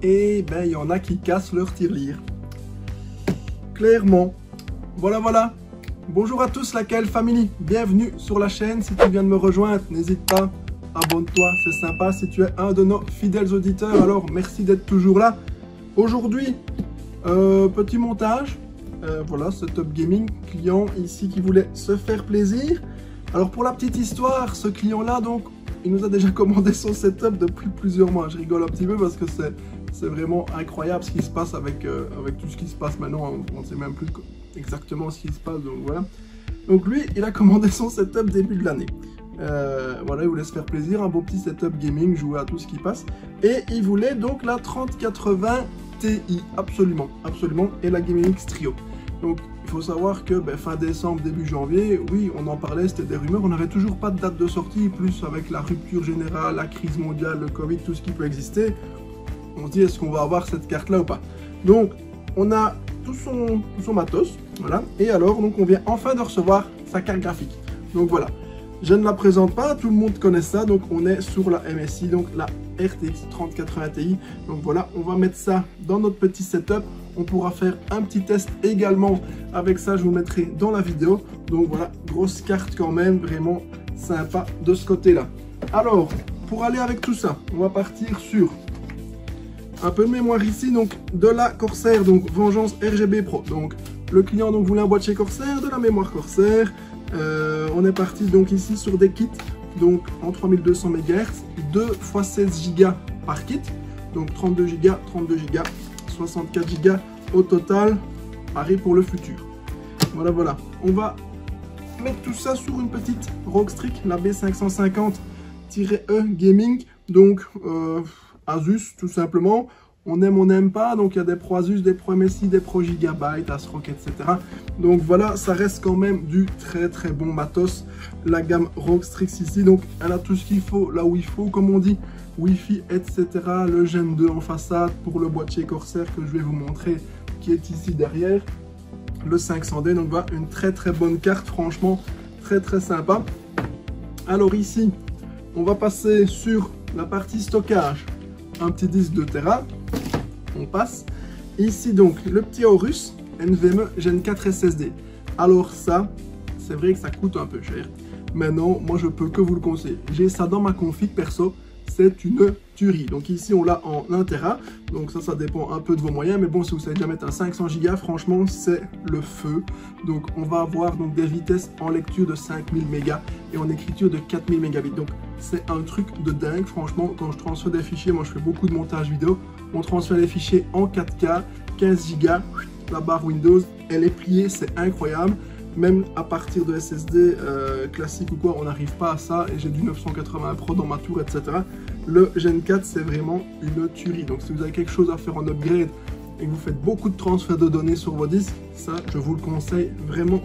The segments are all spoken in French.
et ben il y en a qui cassent leur tirelire. Clairement. Voilà. Bonjour à tous la KL Family, bienvenue sur la chaîne. Si tu viens de me rejoindre, n'hésite pas, abonne-toi, c'est sympa si tu es un de nos fidèles auditeurs. Alors merci d'être toujours là. Aujourd'hui, petit montage. Voilà, setup gaming, client ici qui voulait se faire plaisir. Alors pour la petite histoire, ce client-là, donc, il nous a déjà commandé son setup depuis plusieurs mois. Je rigole un petit peu parce que c'est vraiment incroyable ce qui se passe avec tout ce qui se passe maintenant. On ne sait même plus exactement ce qui se passe, donc voilà. Donc lui, il a commandé son setup début de l'année. Voilà, il voulait se faire plaisir, un beau petit setup gaming, jouer à tout ce qui passe. Et il voulait donc la 3080 Ti, absolument, et la Gaming X Trio. Donc, il faut savoir que fin décembre, début janvier, oui, on en parlait, c'était des rumeurs, on n'avait toujours pas de date de sortie, plus avec la rupture générale, la crise mondiale, le Covid, tout ce qui peut exister, on se dit est-ce qu'on va avoir cette carte-là ou pas. Donc, on a tout son matos, voilà, et alors, donc, on vient enfin de recevoir sa carte graphique. Donc voilà, je ne la présente pas, tout le monde connaît ça, donc on est sur la MSI, donc la RTX 3080 Ti. Donc voilà, on va mettre ça dans notre petit setup. On pourra faire un petit test également avec ça, je vous mettrai dans la vidéo. Donc voilà, grosse carte quand même, vraiment sympa de ce côté-là. Alors, pour aller avec tout ça, on va partir sur un peu de mémoire ici, donc de la Corsair, donc Vengeance RGB Pro. Donc le client donc voulait un boîtier Corsair, de la mémoire Corsair. On est parti donc ici sur des kits, donc en 3200 MHz, 2 x 16 Go par kit, donc 32 Go, 64 Go au total, pareil pour le futur. Voilà, on va mettre tout ça sur une petite Rockstrix, la B550-E Gaming, donc Asus tout simplement. On aime, on n'aime pas, donc il y a des Pro Asus, des Pro MSI, des Pro Gigabyte, ASRock, etc. Donc voilà, ça reste quand même du très bon matos. La gamme Rockstrix ici, donc elle a tout ce qu'il faut, là où il faut, comme on dit, Wi-Fi, etc. Le Gen 2 en façade pour le boîtier Corsair que je vais vous montrer, qui est ici derrière. Le 500D, donc voilà, une très bonne carte, franchement, très sympa. Alors ici, on va passer sur la partie stockage. Un petit disque de Tera, on passe. Ici donc le petit Aorus NVMe Gen 4 SSD. Alors ça, c'est vrai que ça coûte un peu cher. Mais non, moi je peux que vous le conseiller. J'ai ça dans ma config perso, c'est une tuerie. Donc ici on l'a en 1 Tera, donc ça dépend un peu de vos moyens. Mais bon, si vous savez déjà mettre un 500 Go, franchement c'est le feu. Donc on va avoir donc des vitesses en lecture de 5000 mégas et en écriture de 4000 mégabits. Donc c'est un truc de dingue, franchement. Quand je transfère des fichiers, moi je fais beaucoup de montage vidéo, on transfère les fichiers en 4K, 15 Go, la barre Windows, elle est pliée, c'est incroyable. Même à partir de SSD classique ou quoi, on n'arrive pas à ça. Et j'ai du 980 Pro dans ma tour, etc. Le Gen 4, c'est vraiment une tuerie. Donc si vous avez quelque chose à faire en upgrade et que vous faites beaucoup de transferts de données sur vos disques, ça, je vous le conseille vraiment.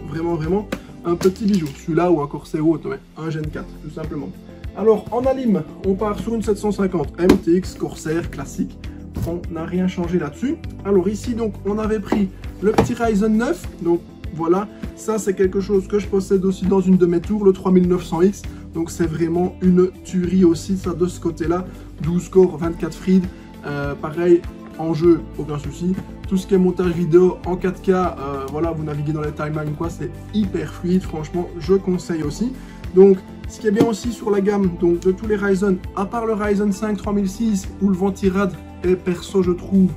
Un petit bijou. Celui-là ou un Corsair ou autre, mais un Gen 4, tout simplement. Alors, en alim, on part sur une 750 MTX Corsair classique. On n'a rien changé là-dessus. Alors ici, donc, on avait pris le petit Ryzen 9. Donc, voilà, ça c'est quelque chose que je possède aussi dans une de mes tours, le 3900X. Donc c'est vraiment une tuerie aussi, ça de ce côté-là. 12 corps, 24 Freed. Pareil, en jeu, aucun souci. Tout ce qui est montage vidéo en 4K, voilà, vous naviguez dans les timelines, quoi, c'est hyper fluide. Franchement, je conseille aussi. Donc, ce qui est bien aussi sur la gamme donc, de tous les Ryzen, à part le Ryzen 5 3006 où le ventirad est perso, je trouve,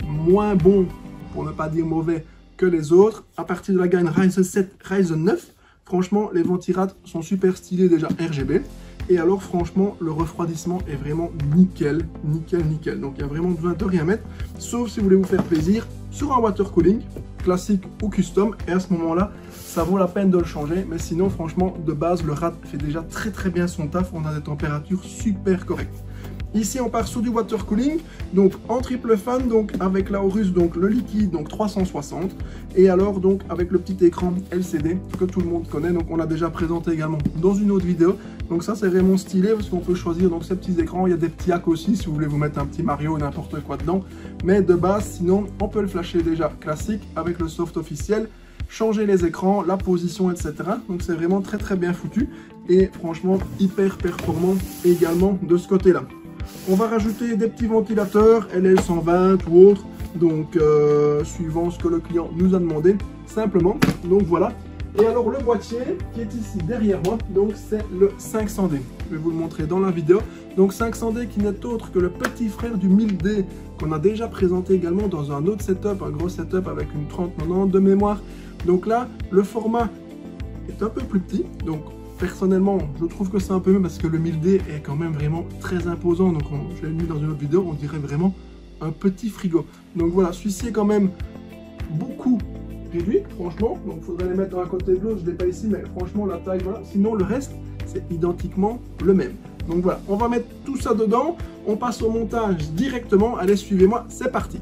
moins bon, pour ne pas dire mauvais, que les autres. À partir de la gamme Ryzen 7, Ryzen 9, franchement, les ventirades sont super stylés déjà RGB. Et alors, franchement, le refroidissement est vraiment nickel. Donc, il y a vraiment besoin de rien mettre, sauf si vous voulez vous faire plaisir sur un water cooling, classique ou custom. Et à ce moment-là, ça vaut la peine de le changer. Mais sinon, franchement, de base, le rad fait déjà très bien son taf. On a des températures super correctes. Ici, on part sur du water cooling, donc en triple fan, donc avec la Aorus, donc le liquide, donc 360, et alors donc avec le petit écran LCD que tout le monde connaît, donc on l'a déjà présenté également dans une autre vidéo. Donc ça c'est vraiment stylé parce qu'on peut choisir donc ces petits écrans. Il y a des petits hacks aussi si vous voulez vous mettre un petit Mario ou n'importe quoi dedans, mais de base sinon on peut le flasher déjà classique avec le soft officiel, changer les écrans, la position, etc. Donc c'est vraiment très bien foutu et franchement hyper performant également de ce côté là. On va rajouter des petits ventilateurs, LL120 ou autres, donc suivant ce que le client nous a demandé, simplement. Donc voilà. Et alors le boîtier qui est ici derrière moi, donc c'est le 500D. Je vais vous le montrer dans la vidéo. Donc 500D qui n'est autre que le petit frère du 1000D qu'on a déjà présenté également dans un autre setup, un gros setup avec une 3090 de mémoire. Donc là, le format est un peu plus petit. Donc personnellement, je trouve que c'est un peu mieux parce que le 1000D est quand même vraiment très imposant. Donc je l'ai mis dans une autre vidéo, on dirait vraiment un petit frigo. Donc voilà, celui-ci est quand même beaucoup réduit, franchement. Donc il faudrait les mettre d'un côté de l'autre, je ne l'ai pas ici, mais franchement la taille, voilà. Sinon le reste, c'est identiquement le même. Donc voilà, on va mettre tout ça dedans, on passe au montage directement. Allez, suivez-moi, c'est parti.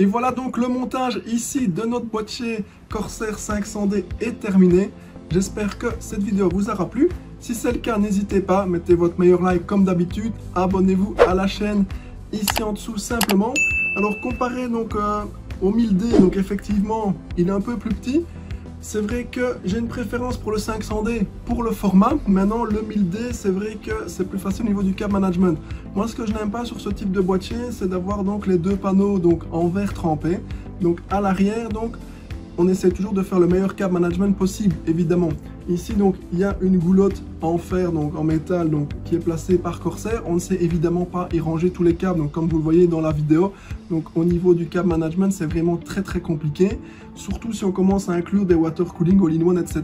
Et voilà donc le montage ici de notre boîtier Corsair 500D est terminé. J'espère que cette vidéo vous aura plu. Si c'est le cas, n'hésitez pas, mettez votre meilleur like comme d'habitude, abonnez-vous à la chaîne ici en dessous simplement. Alors comparé donc au 1000D, donc effectivement il est un peu plus petit. C'est vrai que j'ai une préférence pour le 500D pour le format. Maintenant le 1000D, c'est vrai que c'est plus facile au niveau du cab management. Moi ce que je n'aime pas sur ce type de boîtier, c'est d'avoir donc les deux panneaux donc en verre trempé. Donc à l'arrière, donc on essaie toujours de faire le meilleur cab management possible, évidemment. Ici donc il y a une goulotte en fer, donc en métal, donc qui est placée par Corsair. On ne sait évidemment pas y ranger tous les câbles, donc comme vous le voyez dans la vidéo. Donc au niveau du cab management, c'est vraiment très compliqué. Surtout si on commence à inclure des water cooling, all-in-one, etc.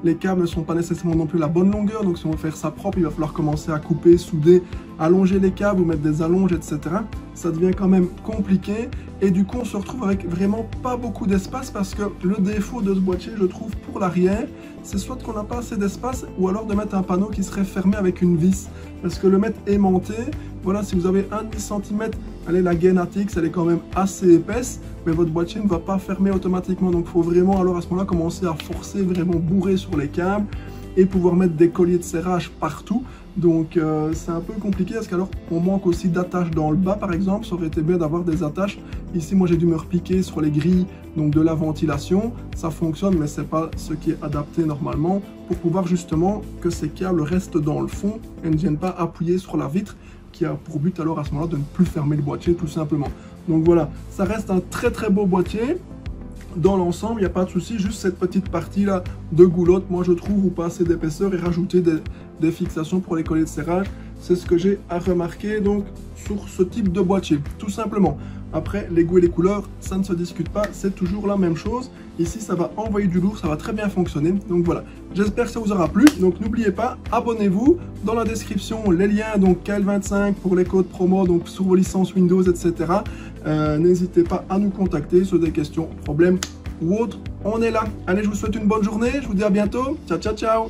Les câbles ne sont pas nécessairement non plus la bonne longueur, donc si on veut faire ça propre, il va falloir commencer à couper, souder, allonger les câbles ou mettre des allonges, etc. Ça devient quand même compliqué et du coup on se retrouve avec vraiment pas beaucoup d'espace parce que le défaut de ce boîtier, je trouve, pour l'arrière, c'est soit qu'on n'a pas assez d'espace ou alors de mettre un panneau qui serait fermé avec une vis. Parce que le mettre aimanté, voilà, si vous avez 1,5 cm, allez, la gaine ATX, elle est quand même assez épaisse, mais votre boîtier ne va pas fermer automatiquement. Donc il faut vraiment alors à ce moment-là commencer à forcer, vraiment bourrer sur les câbles et pouvoir mettre des colliers de serrage partout. Donc c'est un peu compliqué parce qu'alors on manque aussi d'attaches dans le bas par exemple. Ça aurait été bien d'avoir des attaches. Ici moi j'ai dû me repiquer sur les grilles donc de la ventilation. Ça fonctionne mais c'est pas ce qui est adapté normalement pour pouvoir justement que ces câbles restent dans le fond et ne viennent pas appuyer sur la vitre qui a pour but alors à ce moment-là de ne plus fermer le boîtier tout simplement. Donc voilà, ça reste un très beau boîtier. Dans l'ensemble, il n'y a pas de souci, juste cette petite partie là de goulotte, moi je trouve, ou pas assez d'épaisseur et rajouter des fixations pour les colliers de serrage, c'est ce que j'ai à remarquer donc sur ce type de boîtier, tout simplement. Après, les goûts et les couleurs, ça ne se discute pas, c'est toujours la même chose. Ici, ça va envoyer du lourd, ça va très bien fonctionner. Donc voilà, j'espère que ça vous aura plu. Donc n'oubliez pas, abonnez-vous. Dans la description, les liens, donc KL25 pour les codes promo, donc sur vos licences Windows, etc. N'hésitez pas à nous contacter sur des questions, problèmes ou autres. On est là. Allez, je vous souhaite une bonne journée. Je vous dis à bientôt. Ciao.